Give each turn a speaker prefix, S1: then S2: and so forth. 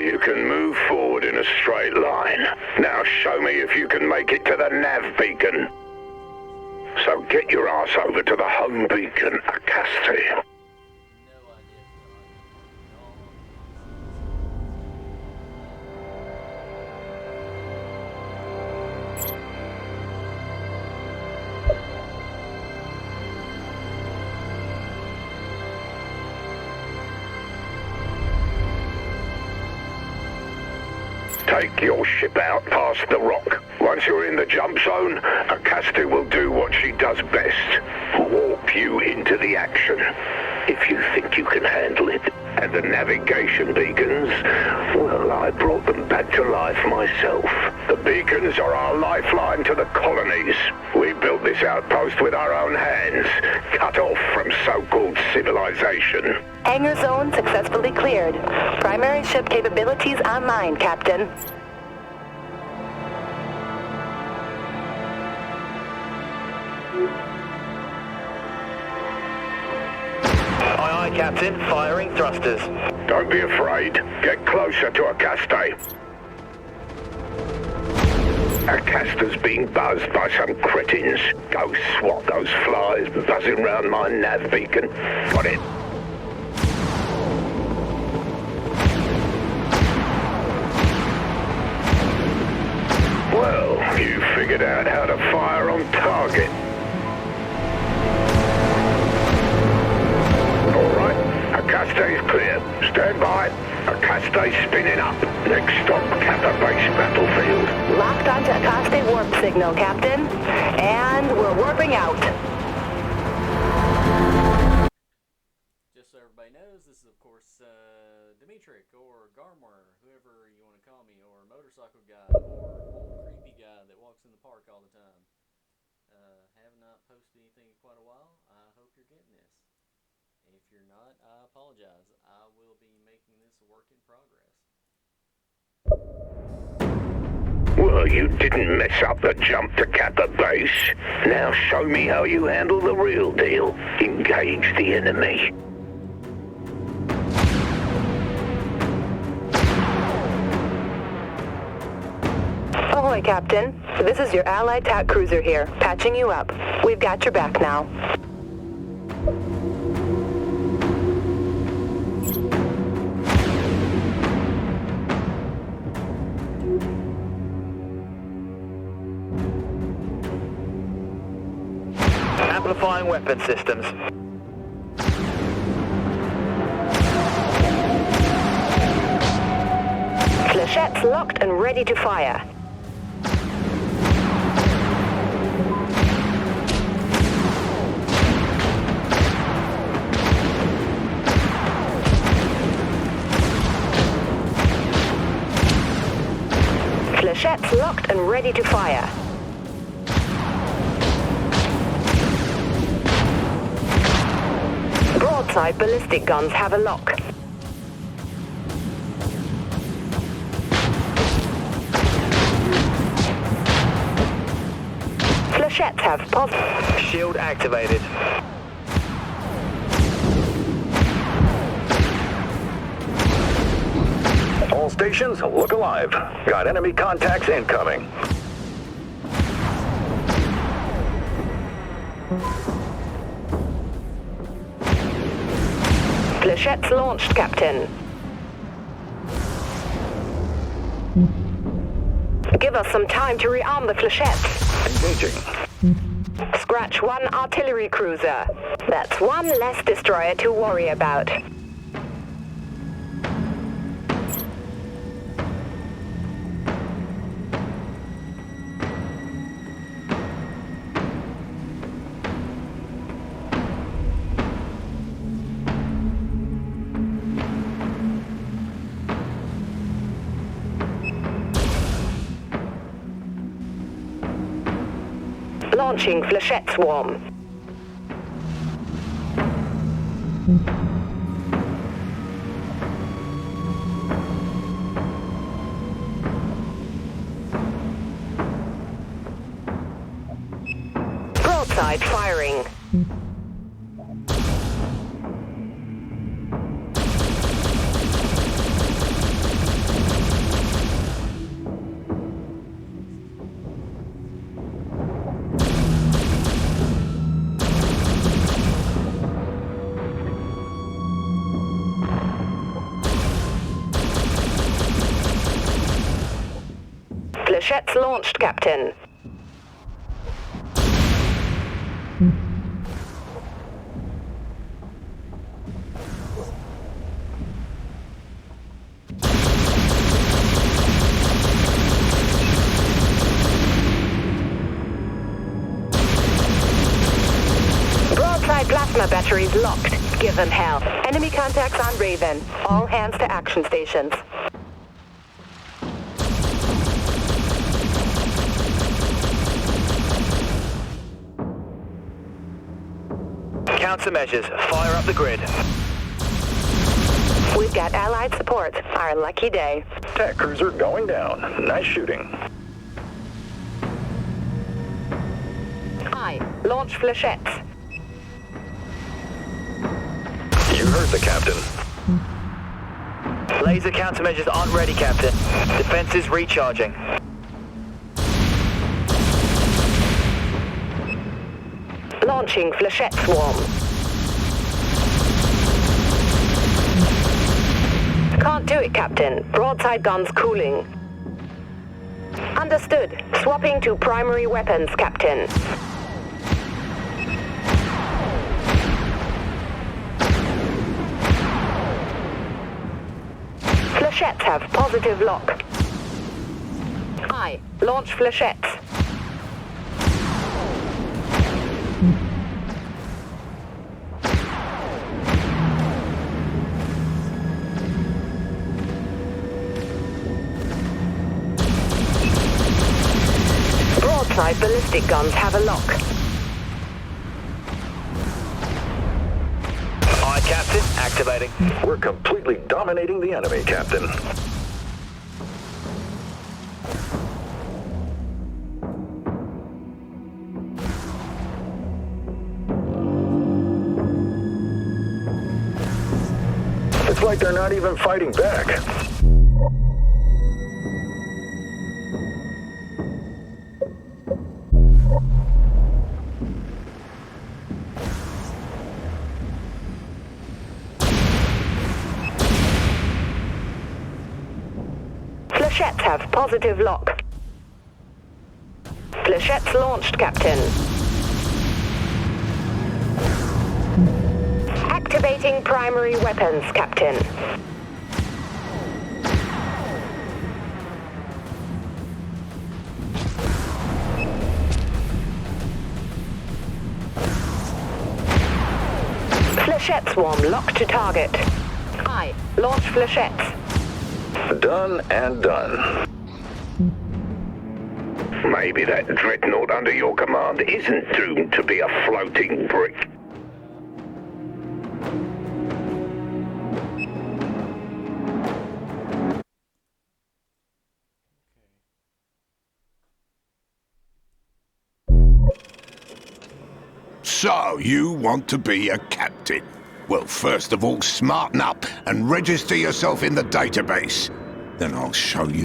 S1: you can move forward in a straight line. Now show me if you can make it to the nav beacon. So get your ass over to the home beacon, Acasti. Take your ship out past the rock. Once you're in the jump zone, Acasti will do what she does best. Warp you into the action. If you think you can handle it. And the navigation beacons, well, I brought them back to life myself. The beacons are our lifeline to the colonies. We built this outpost with our own hands, cut off from so-called civilization.
S2: Hangar zone successfully cleared. Primary ship capabilities online, Captain.
S3: Aye, aye, Captain. Firing thrusters.
S1: Don't be afraid. Get closer to Acasti. Acasta's being buzzed by some cretins. Go swat those flies buzzing round my nav beacon. Got it? Well, you figured out how to fire on target. All right, Acasti's clear. Stand by. Acasti's spinning up. Next stop, Kappa Base battlefield.
S2: Locked onto Acasti warp signal, Captain. And we're warping out.
S4: Just so everybody knows, this is of course Dimitri or Garmar, whoever you want to call me, or motorcycle guy, or old creepy guy that walks in the park all the time. Have not posted anything in quite a while. I hope you're getting this. If you're not, I apologize. I will be making this a work in progress.
S1: Well, you didn't mess up the jump to Kappa Base. Now show me how you handle the real deal. Engage the enemy.
S2: Ahoy, Captain. This is your allied TAC cruiser here, patching you up. We've got your back now.
S3: Amplifying weapon systems.
S2: Flechettes locked and ready to fire. Flechettes locked and ready to fire. Broadside ballistic guns have a lock. Flechettes have
S3: Shield activated.
S5: All stations, look alive. Got enemy contacts incoming.
S2: Flechettes launched, Captain. Give us some time to rearm the flechettes.
S5: Engaging.
S2: Scratch one artillery cruiser. That's one less destroyer to worry about. Launching Flechette Swarm. Broadside firing. Flechettes launched, Captain. Broadside plasma batteries locked. Give them hell. Enemy contacts on Raven. All hands to action stations.
S3: Countermeasures. Fire up the grid.
S2: We've got Allied support. Our lucky day.
S5: Attack cruiser going down. Nice shooting.
S2: I launch flechettes.
S5: You heard the captain.
S3: Laser countermeasures aren't ready, Captain. Defenses recharging.
S2: Launching flechette swarm. Can't do it, Captain. Broadside guns cooling. Understood. Swapping to primary weapons, Captain. Flechettes have positive lock. I launch flechettes. Broadside ballistic guns have a lock.
S3: Aye, Captain. Activating.
S5: We're completely dominating the enemy, Captain. It's like they're not even fighting back.
S2: Flechettes have positive lock. Flechettes launched, Captain. Activating primary weapons, Captain. Flechette swarm locked to target. I launch flechettes.
S5: Done and done.
S1: Maybe that Dreadnought under your command isn't doomed to be a floating brick.
S6: So, you want to be a captain? Well, first of all, smarten up and register yourself in the database. Then I'll show you